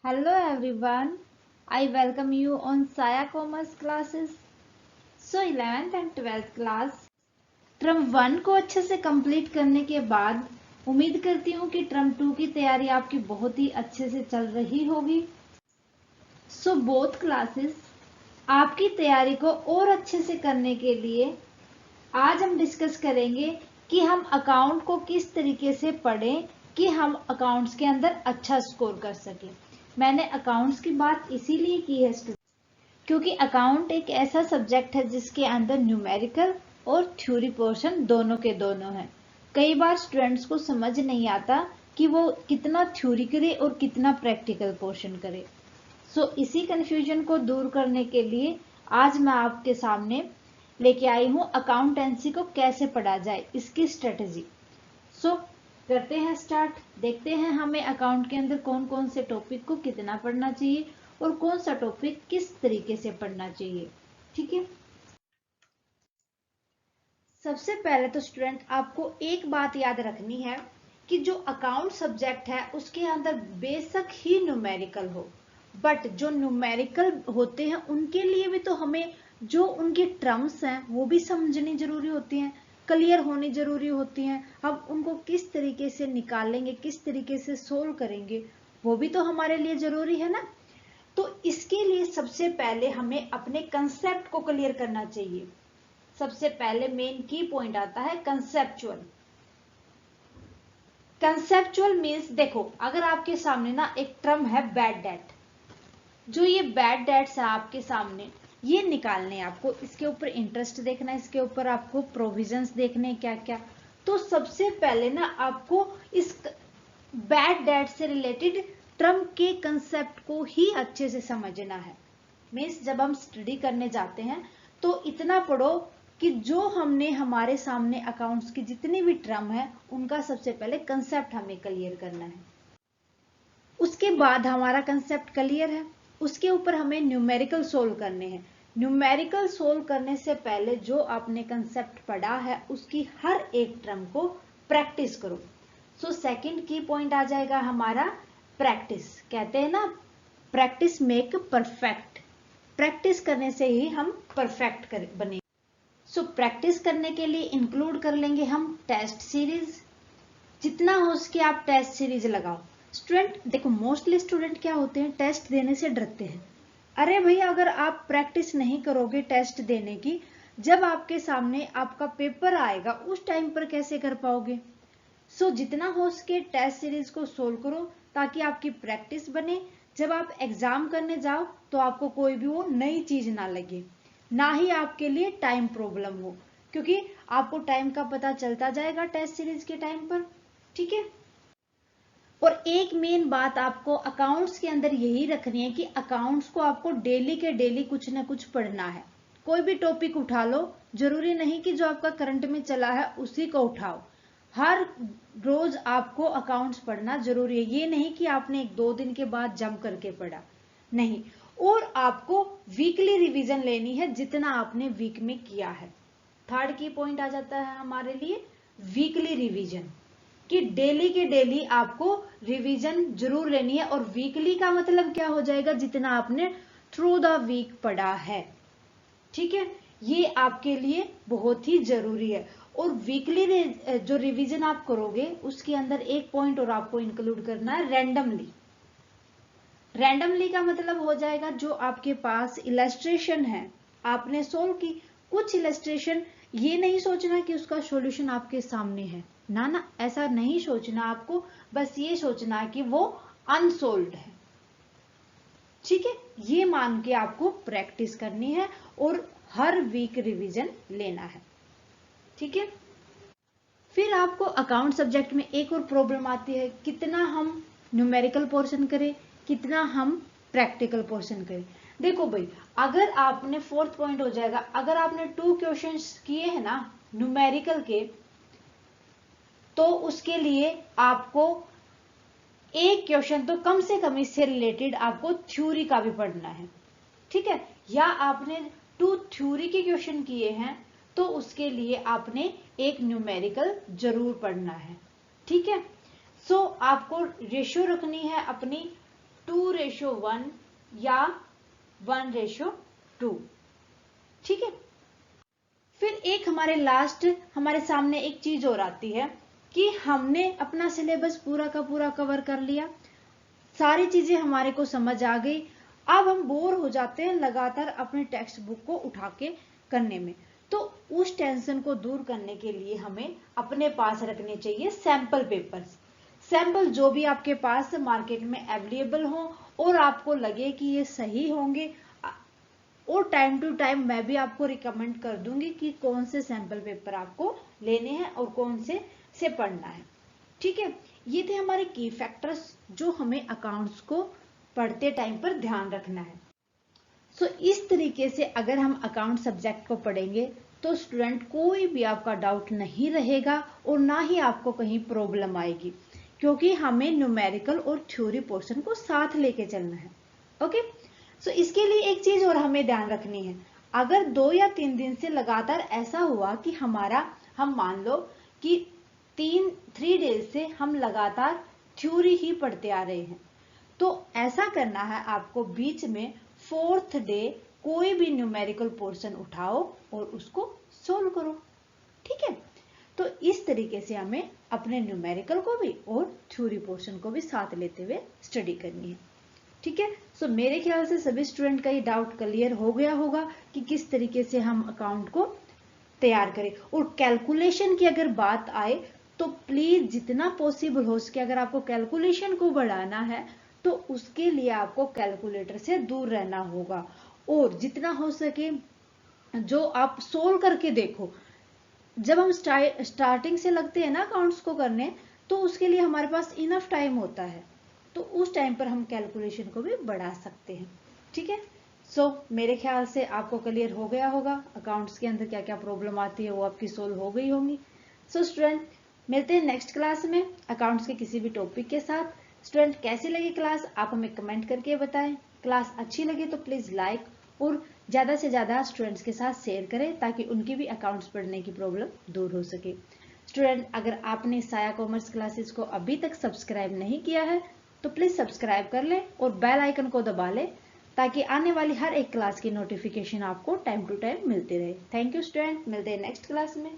Hello everyone, I welcome you on Saya Commerce classes. So 11th and 12th class term 1 को अच्छे से complete करने के बाद उम्मीद करती हूँ कि टर्म 2 की तैयारी आपकी बहुत ही अच्छे से चल रही होगी। सो बोथ क्लासेस आपकी तैयारी को और अच्छे से करने के लिए आज हम डिस्कस करेंगे कि हम अकाउंट को किस तरीके से पढ़ें कि हम अकाउंट्स के अंदर अच्छा स्कोर कर सकें। मैंने अकाउंट्स की बात इसीलिए की है स्टूडेंट, क्योंकि अकाउंट एक ऐसा सब्जेक्ट है जिसके अंदर न्यूमेरिकल और थ्योरी पोर्शन दोनों के दोनों हैं। कई बार स्टूडेंट्स को समझ नहीं आता कि वो कितना थ्योरी करे और कितना प्रैक्टिकल पोर्शन करे। सो इसी कंफ्यूजन को दूर करने के लिए आज मैं आपके सामने लेके आई हूँ अकाउंटेंसी को कैसे पढ़ा जाए, इसकी स्ट्रेटेजी। सो करते हैं स्टार्ट। देखते हैं हमें अकाउंट के अंदर कौन कौन से टॉपिक को कितना पढ़ना चाहिए और कौन सा टॉपिक किस तरीके से पढ़ना चाहिए। ठीक है, सबसे पहले तो स्टूडेंट आपको एक बात याद रखनी है कि जो अकाउंट सब्जेक्ट है उसके अंदर बेशक ही न्यूमेरिकल हो, बट जो न्यूमेरिकल होते हैं उनके लिए भी तो हमें जो उनके टर्म्स हैं वो भी समझनी जरूरी होती हैं, क्लियर होनी जरूरी होती हैं। हम उनको किस तरीके से निकालेंगे, किस तरीके से सोल्व करेंगे, वो भी तो हमारे लिए जरूरी है ना। तो इसके लिए सबसे पहले हमें अपने कंसेप्ट को क्लियर करना चाहिए। सबसे पहले मेन की पॉइंट आता है कंसेप्चुअल। कंसेप्चुअल मीन्स, देखो अगर आपके सामने ना एक टर्म है बैड डेट, जो ये बैड डेट्स है आपके सामने, ये निकालने हैं आपको, इसके ऊपर इंटरेस्ट देखना है, इसके ऊपर आपको प्रोविजंस देखने क्या क्या। तो सबसे पहले ना आपको इस बैड डेट से रिलेटेड टर्म के कंसेप्ट को ही अच्छे से समझना है। मीन्स जब हम स्टडी करने जाते हैं तो इतना पढ़ो कि जो हमने हमारे सामने अकाउंट्स की जितनी भी टर्म है उनका सबसे पहले कंसेप्ट हमें क्लियर करना है। उसके बाद हमारा कंसेप्ट क्लियर है, उसके ऊपर हमें न्यूमेरिकल सोल्व करने हैं। न्यूमेरिकल सोल्व करने से पहले जो आपने कंसेप्ट पढ़ा है उसकी हर एक टर्म को प्रैक्टिस करो। सो सेकंड की पॉइंट आ जाएगा हमारा प्रैक्टिस। कहते हैं ना, प्रैक्टिस मेक परफेक्ट। प्रैक्टिस करने से ही हम परफेक्ट बने। सो प्रैक्टिस करने के लिए इंक्लूड कर लेंगे हम टेस्ट सीरीज। जितना हो सके आप टेस्ट सीरीज लगाओ। स्टूडेंट देखो, मोस्टली स्टूडेंट क्या होते हैं, टेस्ट देने से डरते हैं। अरे भैया, अगर आप प्रैक्टिस नहीं करोगे टेस्ट देने की, जब आपके सामने आपका पेपर आएगा उस टाइम पर कैसे कर पाओगे। सो जितना हो सके टेस्ट सीरीज को सोल्व करो ताकि आपकी प्रैक्टिस बने। जब आप एग्जाम करने जाओ तो आपको कोई भी वो नई चीज ना लगे, ना ही आपके लिए टाइम प्रॉब्लम हो, क्योंकि आपको टाइम का पता चलता जाएगा टेस्ट सीरीज के टाइम पर। ठीक है, और एक मेन बात आपको अकाउंट्स के अंदर यही रखनी है कि अकाउंट्स को आपको डेली के डेली कुछ ना कुछ पढ़ना है। कोई भी टॉपिक उठा लो, जरूरी नहीं कि जो आपका करंट में चला है उसी को उठाओ। हर रोज आपको अकाउंट्स पढ़ना जरूरी है। ये नहीं कि आपने एक दो दिन के बाद जम करके पढ़ा, नहीं। और आपको वीकली रिवीजन लेनी है जितना आपने वीक में किया है। थर्ड की पॉइंट आ जाता है हमारे लिए वीकली रिवीजन, कि डेली के डेली आपको रिवीजन जरूर लेनी है। और वीकली का मतलब क्या हो जाएगा, जितना आपने थ्रू द वीक पढ़ा है। ठीक है, ये आपके लिए बहुत ही जरूरी है। और वीकली जो रिवीजन आप करोगे उसके अंदर एक पॉइंट और आपको इंक्लूड करना है, रैंडमली। रैंडमली का मतलब हो जाएगा जो आपके पास इलस्ट्रेशन है आपने सोल्व की, कुछ इलस्ट्रेशन, ये नहीं सोचना कि उसका सॉल्यूशन आपके सामने है, ना ना, ऐसा नहीं सोचना आपको। बस ये सोचना कि वो अनसोल्व्ड है। ठीक है, ये मान के आपको प्रैक्टिस करनी है और हर वीक रिवीजन लेना है। ठीक है, फिर आपको अकाउंट सब्जेक्ट में एक और प्रॉब्लम आती है, कितना हम न्यूमेरिकल पोर्शन करें, कितना हम प्रैक्टिकल पोर्शन करें। देखो भाई, अगर आपने फोर्थ पॉइंट हो जाएगा, अगर आपने 2 क्वेश्चंस किए हैं ना न्यूमेरिकल के, तो उसके लिए आपको एक क्वेश्चन तो कम से कम इससे रिलेटेड आपको थ्योरी का भी पढ़ना है। ठीक है, या आपने 2 थ्योरी के क्वेश्चन किए हैं तो उसके लिए आपने एक न्यूमेरिकल जरूर पढ़ना है। ठीक है, सो आपको रेशियो रखनी है अपनी 2:1 या 1:2। ठीक है। फिर एक हमारे सामने एक चीज और आती है कि हमने अपना सिलेबस पूरा का पूरा कवर कर लिया, सारी चीजें हमारे को समझ आ गई, अब हम बोर हो जाते हैं लगातार अपने टेक्स्ट बुक को उठा के करने में। तो उस टेंशन को दूर करने के लिए हमें अपने पास रखने चाहिए सैंपल पेपर्स। सैंपल जो भी आपके पास मार्केट में अवेलेबल हो और आपको लगे कि ये सही होंगे, और टाइम टू टाइम मैं भी आपको रिकमेंड कर दूंगी कि कौन से सैंपल पेपर आपको लेने हैं और कौन से पढ़ना है। ठीक है। ये थे हमारे की फैक्टर्स जो हमें अकाउंट्स को पढ़ते टाइम पर ध्यान रखना है। सो इस तरीके से अगर हम अकाउंट सब्जेक्ट को पढ़ेंगे तो स्टूडेंट कोई भी आपका डाउट नहीं रहेगा और ना ही आपको कहीं प्रॉब्लम आएगी, क्योंकि हमें न्यूमेरिकल और थ्योरी पोर्शन को साथ लेके चलना है। ओके। सो इसके लिए एक चीज और हमें ध्यान रखनी है, अगर 2 या 3 दिन से लगातार ऐसा हुआ कि हम मान लो कि 3 डेज से हम लगातार थ्योरी ही पढ़ते आ रहे हैं, तो ऐसा करना है आपको बीच में 4th डे कोई भी न्यूमेरिकल पोर्शन उठाओ और उसको सोल्व करो। ठीक है। तो इस तरीके से हमें अपने न्यूमेरिकल को भी और थ्योरी पोर्शन को भी साथ लेते हुए स्टडी करनी है। ठीक है। सो मेरे ख्याल से सभी स्टूडेंट का ये डाउट क्लियर हो गया होगा कि किस तरीके से हम अकाउंट को तैयार करें। और कैलकुलेशन की अगर बात आए तो प्लीज जितना पॉसिबल हो सके, अगर आपको कैलकुलेशन को बढ़ाना है तो उसके लिए आपको कैलकुलेटर से दूर रहना होगा, और जितना हो सके जो आप सोल्व करके देखो। जब हम स्टार्टिंग से लगते हैं ना अकाउंट्स को करने, तो उसके लिए हमारे पास इनफ टाइम होता है, तो उस टाइम पर हम कैलकुलेशन को भी बढ़ा सकते हैं। ठीक है। सो मेरे ख्याल से आपको क्लियर हो गया होगा अकाउंट्स के अंदर क्या क्या प्रॉब्लम आती है, वो आपकी सोल्व हो गई होंगी। सो स्टूडेंट मिलते हैं नेक्स्ट क्लास में अकाउंट्स के किसी भी टॉपिक के साथ। स्टूडेंट कैसी लगी क्लास आप हमें कमेंट करके बताएं। क्लास अच्छी लगी तो प्लीज लाइक और ज्यादा से ज्यादा स्टूडेंट्स के साथ शेयर करें ताकि उनकी भी अकाउंट्स पढ़ने की प्रॉब्लम दूर हो सके। स्टूडेंट अगर आपने साया कॉमर्स क्लासेस को अभी तक सब्सक्राइब नहीं किया है तो प्लीज सब्सक्राइब कर लें और बेल आइकन को दबा लें ताकि आने वाली हर एक क्लास की नोटिफिकेशन आपको टाइम टू टाइम मिलती रहे। थैंक यू स्टूडेंट, मिलते हैं नेक्स्ट क्लास में।